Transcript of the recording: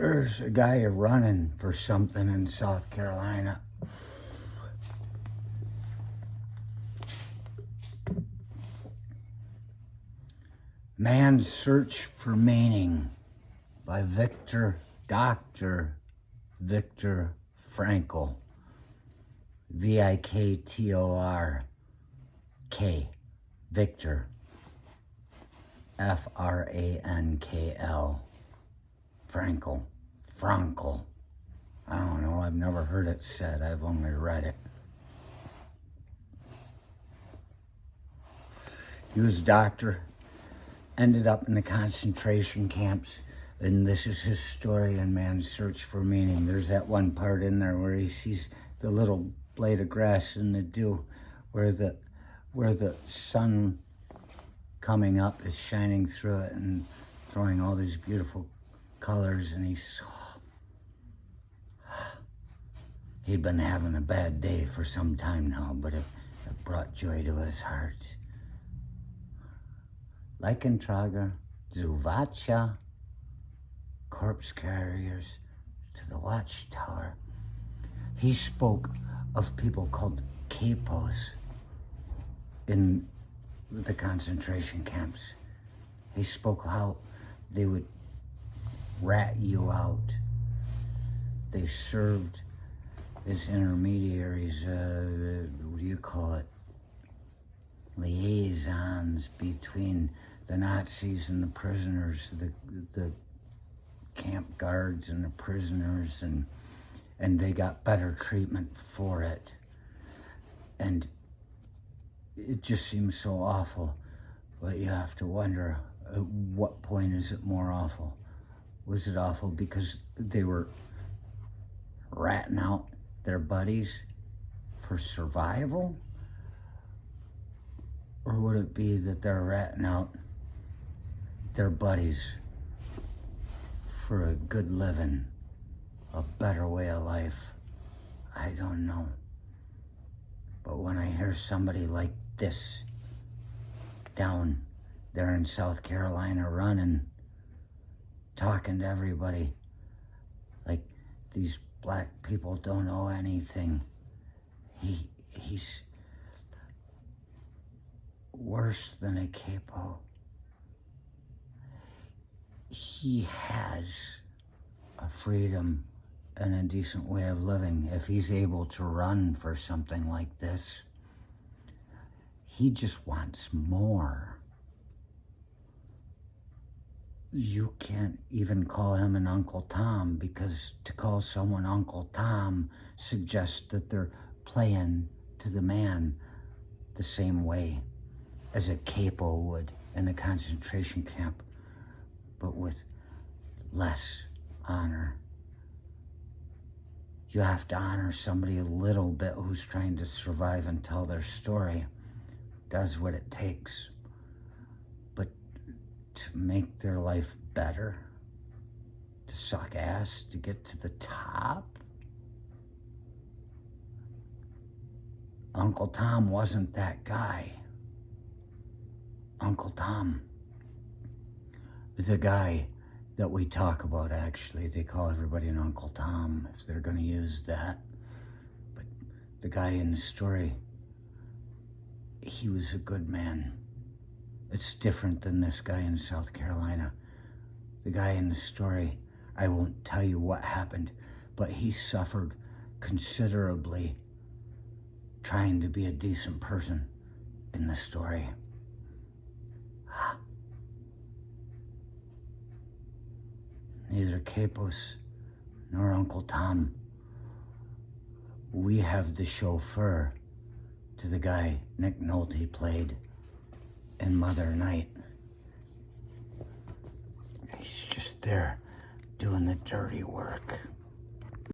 There's a guy running for something in South Carolina. Man's Search for Meaning by Dr. Viktor Frankl. V-I-K-T-O-R-K. Viktor. F-R-A-N-K-L. Frankl. Frankl. I don't know. I've never heard it said. I've only read it. He was a doctor. Ended up in the concentration camps. And this is his story in Man's Search for Meaning. There's that one part in there where he sees the little blade of grass in the dew where the sun coming up is shining through it and throwing all these beautiful colors, and he'd been having a bad day for some time now, but it brought joy to his heart. Leichentrager, Zuvacha, corpse carriers to the watchtower. He spoke of people called capos in the concentration camps. He spoke how they would rat you out. They served as intermediaries, what do you call it? Liaisons between the Nazis and the prisoners, the camp guards and the prisoners, and they got better treatment for it. And it just seems so awful, but you have to wonder, at what point is it more awful? Was it awful because they were ratting out their buddies for survival? Or would it be that they're ratting out their buddies for a good living, a better way of life? I don't know. But when I hear somebody like this down there in South Carolina running, talking to everybody like these black people don't know anything, he's worse than a capo. He has a freedom and a decent way of living. If he's able to run for something like this, he just wants more. You can't even call him an Uncle Tom, because to call someone Uncle Tom suggests that they're playing to the man the same way as a capo would in a concentration camp, but with less honor. You have to honor somebody a little bit who's trying to survive and tell their story, does what it takes. But to make their life better, to suck ass, to get to the top? Uncle Tom wasn't that guy. Uncle Tom is a guy that we talk about, actually. They call everybody an Uncle Tom if they're going to use that. But the guy in the story, he was a good man. It's different than this guy in South Carolina. The guy in the story, I won't tell you what happened, but he suffered considerably trying to be a decent person in the story. Neither Capos nor Uncle Tom. We have the chauffeur to the guy Nick Nolte played in Mother Night. He's just there doing the dirty work.